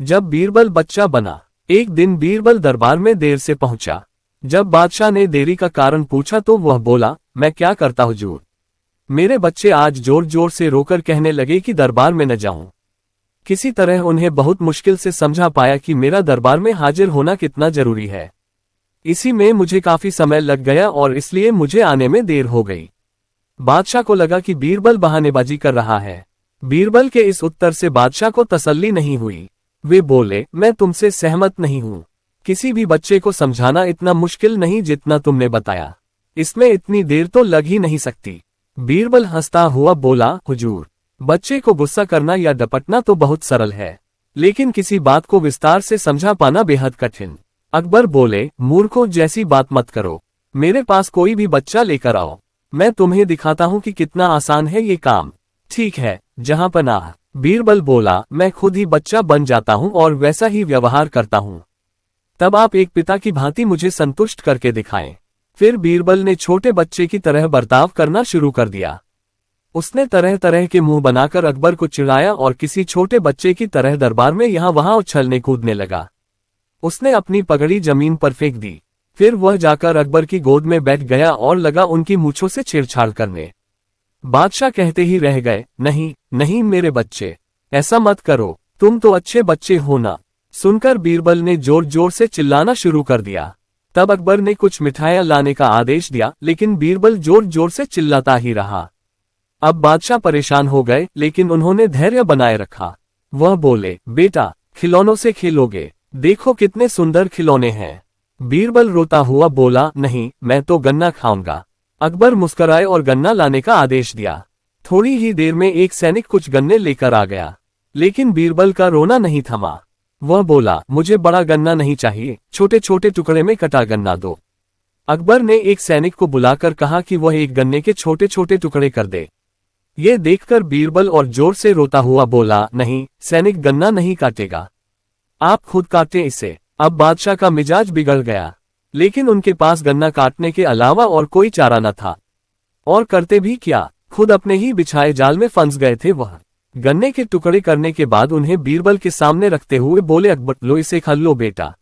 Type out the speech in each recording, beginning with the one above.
जब बीरबल बच्चा बना। एक दिन बीरबल दरबार में देर से पहुंचा। जब बादशाह ने देरी का कारण पूछा तो वह बोला, मैं क्या करता हुजूर, मेरे बच्चे आज जोर जोर से रोकर कहने लगे कि दरबार में न जाऊं। किसी तरह उन्हें बहुत मुश्किल से समझा पाया कि मेरा दरबार में हाजिर होना कितना जरूरी है। इसी में मुझे काफी समय लग गया और इसलिए मुझे आने में देर हो गई। बादशाह को लगा कि बीरबल बहानेबाजी कर रहा है। बीरबल के इस उत्तर से बादशाह को तसल्ली नहीं हुई। वे बोले, मैं तुमसे सहमत नहीं हूं। किसी भी बच्चे को समझाना इतना मुश्किल नहीं जितना तुमने बताया। इसमें इतनी देर तो लग ही नहीं सकती। बीरबल हंसता हुआ बोला, हुजूर, बच्चे को गुस्सा करना या डपटना तो बहुत सरल है, लेकिन किसी बात को विस्तार से समझा पाना बेहद कठिन। अकबर बोले, मूर्खों जैसी बात मत करो। मेरे पास कोई भी बच्चा लेकर आओ, मैं तुम्हें दिखाता हूं कि कितना आसान है ये काम। ठीक है, जहां पनाह। बीरबल बोला, मैं खुद ही बच्चा बन जाता हूं और वैसा ही व्यवहार करता हूं। तब आप एक पिता की भांति मुझे संतुष्ट करके दिखाएं। फिर बीरबल ने छोटे बच्चे की तरह बर्ताव करना शुरू कर दिया। उसने तरह तरह के मुंह बनाकर अकबर को चिढ़ाया और किसी छोटे बच्चे की तरह दरबार में यहां वहां उछलने कूदने लगा। उसने अपनी पगड़ी जमीन पर फेंक दी। फिर वह जाकर अकबर की गोद में बैठ गया और लगा उनकी मूंछों से छेड़छाड़ करने। बादशाह कहते ही रह गए, नहीं नहीं मेरे बच्चे, ऐसा मत करो, तुम तो अच्छे बच्चे हो ना। सुनकर बीरबल ने जोर जोर से चिल्लाना शुरू कर दिया। तब अकबर ने कुछ मिठाइयां लाने का आदेश दिया, लेकिन बीरबल जोर जोर से चिल्लाता ही रहा। अब बादशाह परेशान हो गए, लेकिन उन्होंने धैर्य बनाए रखा। वह बोले, बेटा, खिलौनों से खेलोगे, देखो कितने सुंदर खिलौने हैं। बीरबल रोता हुआ बोला, नहीं, मैं तो गन्ना खाऊंगा। अकबर मुस्कुराए और गन्ना लाने का आदेश दिया। थोड़ी ही देर में एक सैनिक कुछ गन्ने लेकर आ गया, लेकिन बीरबल का रोना नहीं थमा। वह बोला, मुझे बड़ा गन्ना नहीं चाहिए, छोटे छोटे टुकड़े में कटा गन्ना दो। अकबर ने एक सैनिक को बुलाकर कहा कि वह एक गन्ने के छोटे छोटे टुकड़े कर दे। ये देखकर बीरबल और जोर से रोता हुआ बोला, नहीं, सैनिक गन्ना नहीं काटेगा, आप खुद काटें इसे। अब बादशाह का मिजाज बिगड़ गया, लेकिन उनके पास गन्ना काटने के अलावा और कोई चारा न था। और करते भी क्या, खुद अपने ही बिछाए जाल में फंस गए थे। वह गन्ने के टुकड़े करने के बाद उन्हें बीरबल के सामने रखते हुए बोले, अकबर, लो इसे खा लो बेटा।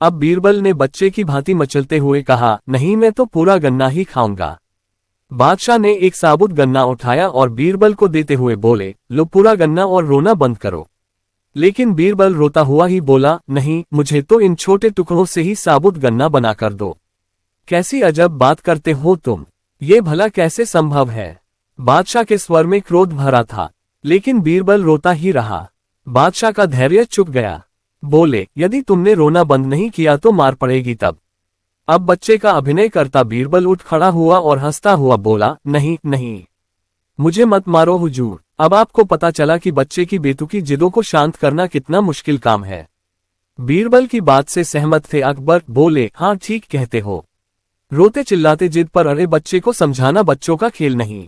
अब बीरबल ने बच्चे की भांति मचलते हुए कहा, नहीं, मैं तो पूरा गन्ना ही खाऊंगा। बादशाह ने एक साबुत गन्ना उठाया और बीरबल को देते हुए बोले, लो पूरा गन्ना और रोना बंद करो। लेकिन बीरबल रोता हुआ ही बोला, नहीं, मुझे तो इन छोटे टुकड़ों से ही साबुत गन्ना बना कर दो। कैसी अजब बात करते हो तुम, ये भला कैसे संभव है। बादशाह के स्वर में क्रोध भरा था, लेकिन बीरबल रोता ही रहा। बादशाह का धैर्य चुक गया। बोले, यदि तुमने रोना बंद नहीं किया तो मार पड़ेगी तब। अब बच्चे का अभिनय करता बीरबल उठ खड़ा हुआ और हंसता हुआ बोला, नहीं नहीं, मुझे मत मारो हुजूर। अब आपको पता चला कि बच्चे की बेतुकी जिदों को शांत करना कितना मुश्किल काम है। बीरबल की बात से सहमत थे अकबर। बोले, हाँ ठीक कहते हो। रोते चिल्लाते जिद पर अड़े बच्चे को समझाना बच्चों का खेल नहीं।